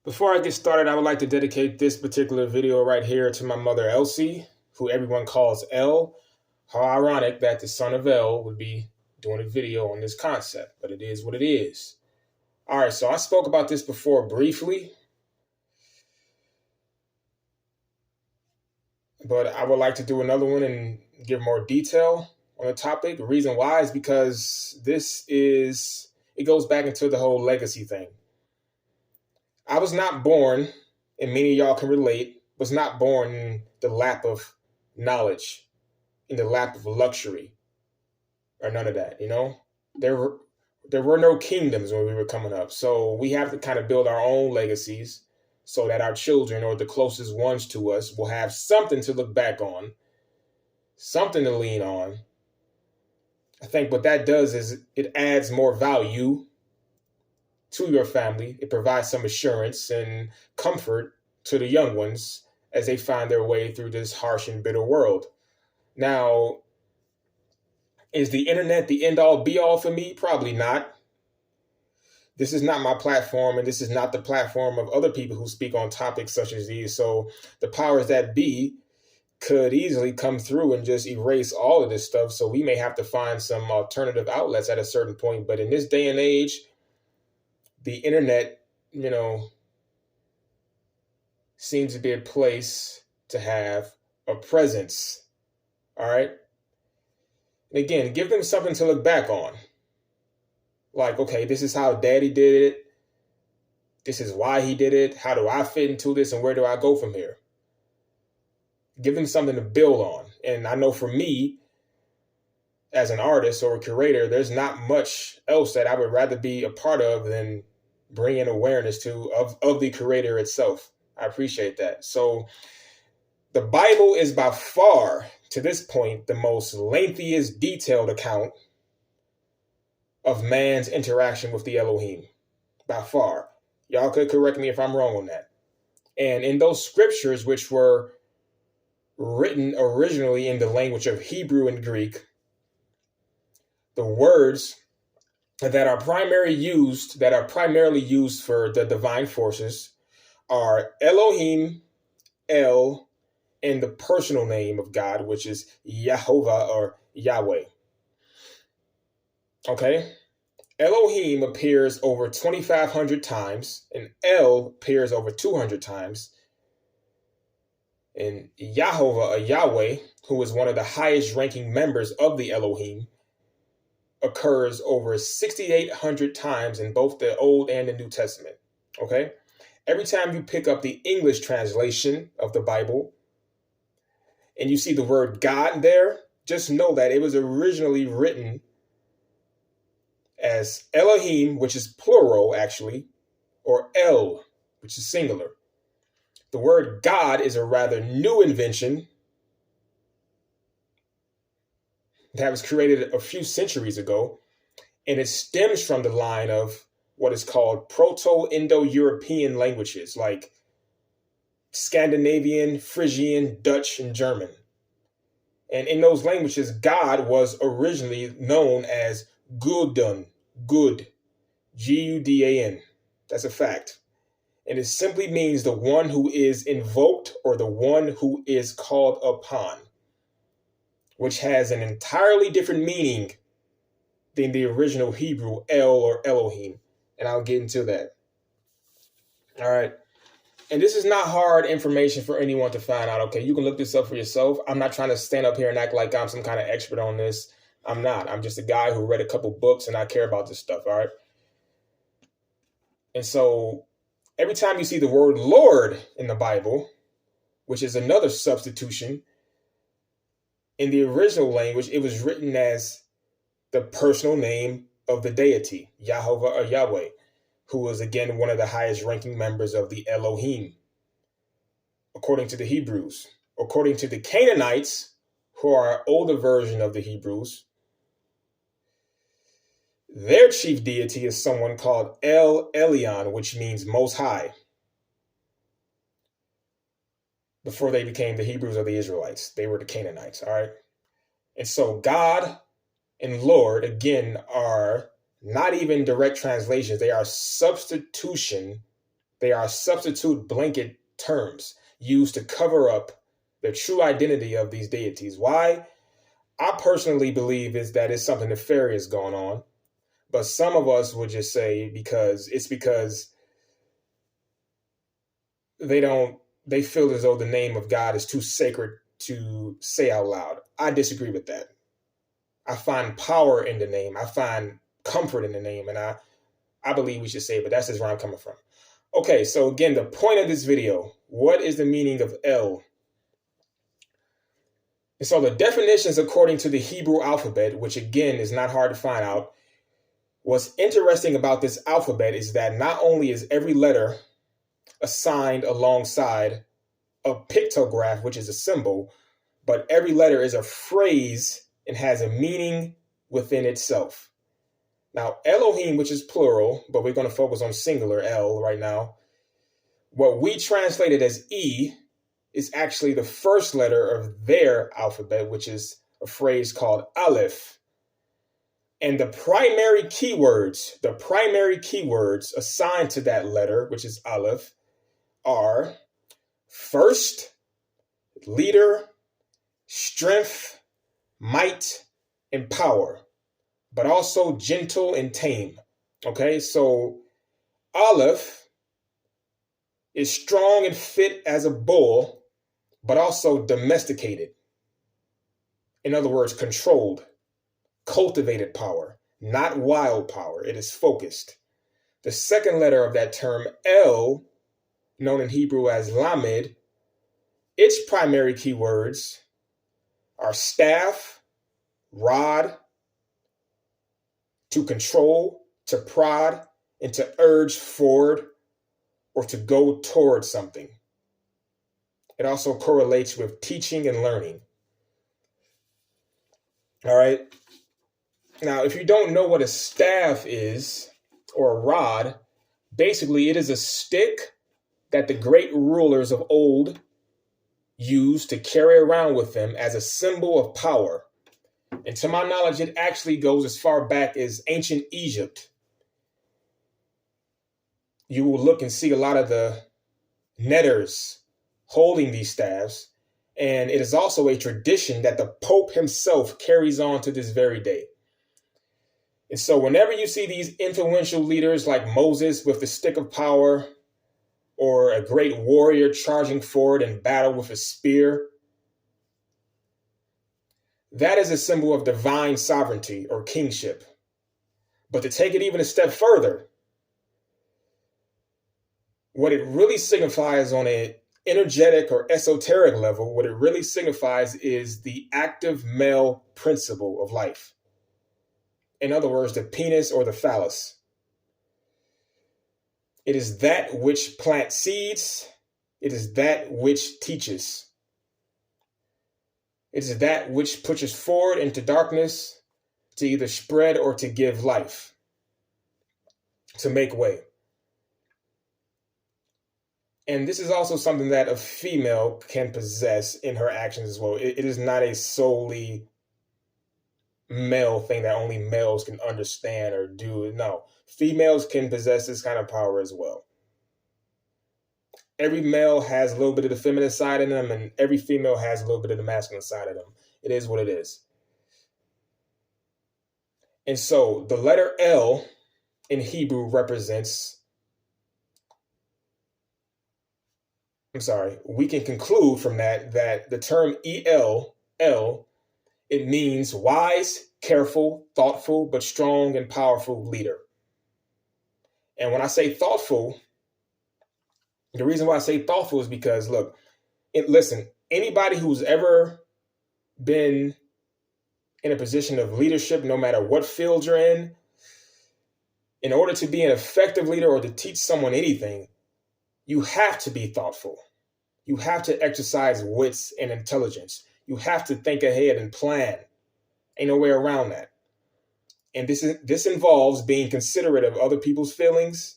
Before I get started, I would like to dedicate this particular video right here to my mother, Elsie, who everyone calls El. How ironic that the son of El would be doing a video on this concept, but it is what it is. All right, so I spoke about this before briefly, but I would like to do another one and give more detail on the topic. The reason why is because it goes back into the whole legacy thing. I was not born, and many of y'all can relate, was not born in the lap of knowledge, in the lap of luxury, or none of that, you know? There were no kingdoms when we were coming up. So we have to kind of build our own legacies so that our children or the closest ones to us will have something to look back on, something to lean on. I think what that does is it adds more value to your family. It provides some assurance and comfort to the young ones as they find their way through this harsh and bitter world. Now, is the internet the end all be all for me? Probably not. This is not my platform, and this is not the platform of other people who speak on topics such as these. So the powers that be could easily come through and just erase all of this stuff. So we may have to find some alternative outlets at a certain point. But in this day and age, the internet, seems to be a place to have a presence. All right. And again, give them something to look back on. Like, okay, this is how daddy did it. This is why he did it. How do I fit into this? And where do I go from here? Give them something to build on. And I know for me, as an artist or a curator, there's not much else that I would rather be a part of than bringing awareness to of the creator itself. I appreciate that. So the Bible is by far, to this point, the most lengthiest detailed account of man's interaction with the Elohim. By far. Y'all could correct me if I'm wrong on that. And in those scriptures, which were written originally in the language of Hebrew and Greek, the words that are primarily used for the divine forces are Elohim, El, and the personal name of God, which is Yehovah or Yahweh. Okay? Elohim appears over 2,500 times, and El appears over 200 times. And Yehovah or Yahweh, who is one of the highest ranking members of the Elohim, occurs over 6,800 times in both the Old and the New Testament. Okay? Every time you pick up the English translation of the Bible and you see the word God there, just know that it was originally written as Elohim, which is plural actually, or El, which is singular. The word God is a rather new invention that was created a few centuries ago, and it stems from the line of what is called Proto-Indo-European languages like Scandinavian, Frisian, Dutch, and German. And in those languages, God was originally known as Gudun, good, G-U-D-A-N. That's a fact. And it simply means the one who is invoked or the one who is called upon, which has an entirely different meaning than the original Hebrew El or Elohim. And I'll get into that. All right. And this is not hard information for anyone to find out. Okay, you can look this up for yourself. I'm not trying to stand up here and act like I'm some kind of expert on this. I'm not. I'm just a guy who read a couple books and I care about this stuff. All right. And so every time you see the word Lord in the Bible, which is another substitution, in the original language, it was written as the personal name of the deity, Yehovah or Yahweh, who was again one of the highest ranking members of the Elohim, according to the Hebrews. According to the Canaanites, who are an older version of the Hebrews, their chief deity is someone called Elyon, which means Most High, before they became the Hebrews or the Israelites. They were the Canaanites, all right? And so God and Lord, again, are not even direct translations. They are substitution They are substitute blanket terms used to cover up the true identity of these deities. Why? I personally believe is that it's something nefarious going on. But some of us would just say because they feel as though the name of God is too sacred to say out loud. I disagree with that. I find power in the name. I find comfort in the name. And I believe we should say it, but that's just where I'm coming from. Okay, so again, the point of this video, what is the meaning of El? And so the definitions according to the Hebrew alphabet, which again is not hard to find out, what's interesting about this alphabet is that not only is every letter assigned alongside a pictograph, which is a symbol, but every letter is a phrase and has a meaning within itself. Now, Elohim, which is plural, but we're going to focus on singular El right now. What we translated as E is actually the first letter of their alphabet, which is a phrase called Aleph. And the primary keywords assigned to that letter, which is Aleph, are first, leader, strength, might, and power, but also gentle and tame. Okay, so Aleph is strong and fit as a bull, but also domesticated. In other words, controlled, cultivated power, not wild power. It is focused. The second letter of that term, El, known in Hebrew as Lamed, its primary keywords are staff, rod, to control, to prod, and to urge forward or to go towards something. It also correlates with teaching and learning. All right. Now, if you don't know what a staff is or a rod, basically it is a stick that the great rulers of old used to carry around with them as a symbol of power. And to my knowledge, it actually goes as far back as ancient Egypt. You will look and see a lot of the netters holding these staffs. And it is also a tradition that the Pope himself carries on to this very day. And so whenever you see these influential leaders like Moses with the stick of power, or a great warrior charging forward in battle with a spear, that is a symbol of divine sovereignty or kingship. But to take it even a step further, what it really signifies on an energetic or esoteric level, what it really signifies is the active male principle of life. In other words, the penis or the phallus. It is that which plants seeds. It is that which teaches. It is that which pushes forward into darkness to either spread or to give life, to make way. And this is also something that a female can possess in her actions as well. It is not a solely male thing that only males can understand or do. No, females can possess this kind of power as well. Every male has a little bit of the feminine side in them, and every female has a little bit of the masculine side of them. It is what it is. And so the letter L in Hebrew represents, we can conclude from that the term El, it means wise, careful, thoughtful, but strong and powerful leader. And when I say thoughtful, the reason why I say thoughtful is because, look, listen, anybody who's ever been in a position of leadership, no matter what field you're in order to be an effective leader or to teach someone anything, you have to be thoughtful. You have to exercise wits and intelligence. You have to think ahead and plan. Ain't no way around that. And this involves being considerate of other people's feelings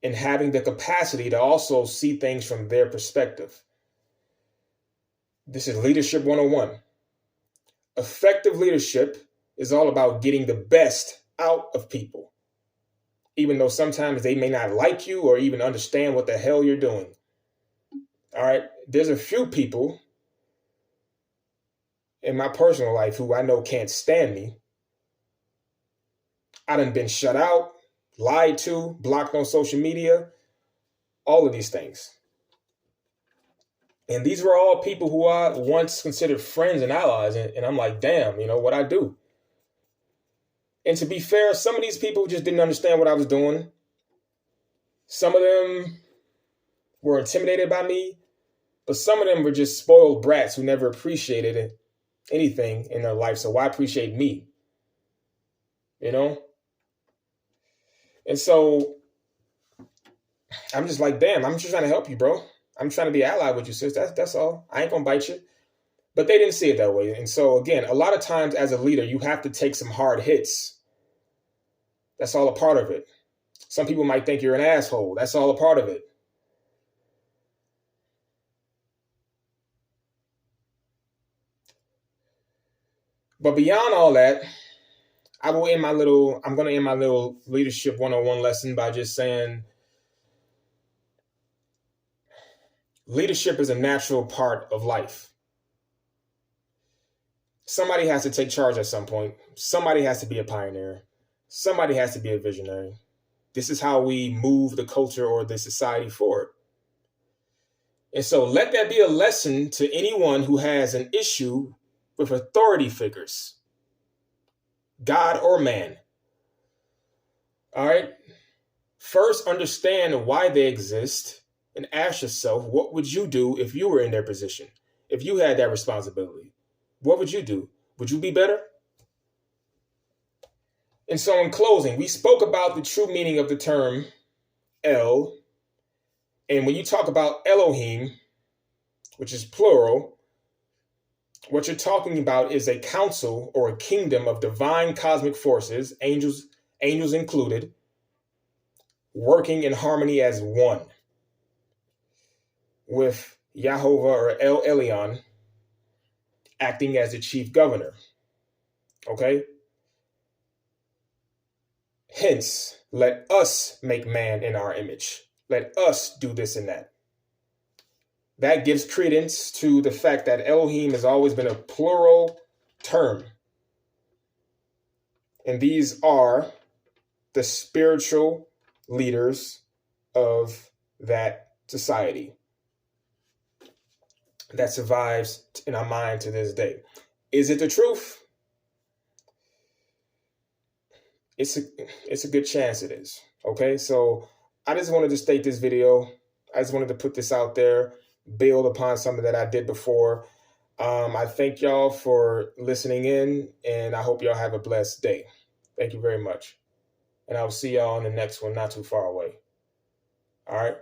and having the capacity to also see things from their perspective. This is Leadership 101. Effective leadership is all about getting the best out of people. even though sometimes they may not like you or even understand what the hell you're doing. All right. There's a few people in my personal life who I know can't stand me. I done been shut out, lied to, blocked on social media, all of these things. And these were all people who I once considered friends and allies. And I'm like, damn, what I do. And to be fair, some of these people just didn't understand what I was doing. Some of them were intimidated by me, but some of them were just spoiled brats who never appreciated anything in their life. So why appreciate me? And so I'm just like, damn, I'm just trying to help you, bro. I'm trying to be allied with you, sis. That's all. I ain't gonna bite you. But they didn't see it that way. And so again, a lot of times as a leader, you have to take some hard hits. That's all a part of it. Some people might think you're an asshole. That's all a part of it. But beyond all that, I'm going to end my little leadership 101 lesson by just saying leadership is a natural part of life. Somebody has to take charge at some point. Somebody has to be a pioneer. Somebody has to be a visionary. This is how we move the culture or the society forward. And so let that be a lesson to anyone who has an issue with authority figures, God or man. All right. First, understand why they exist and ask yourself, what would you do if you were in their position? If you had that responsibility, what would you do? Would you be better? And so in closing, we spoke about the true meaning of the term El. And when you talk about Elohim, which is plural, what you're talking about is a council or a kingdom of divine cosmic forces, angels included, working in harmony as one, with YHWH or Elyon acting as the chief governor. Okay? Hence, let us make man in our image. Let us do this and that. That gives credence to the fact that Elohim has always been a plural term. And these are the spiritual leaders of that society that survives in our mind to this day. Is it the truth? It's a good chance it is. Okay, so I just wanted to state this video. I just wanted to put this out there, build upon something that I did before. I thank y'all for listening in, and I hope y'all have a blessed day. Thank you very much. And I'll see y'all on the next one, not too far away. All right.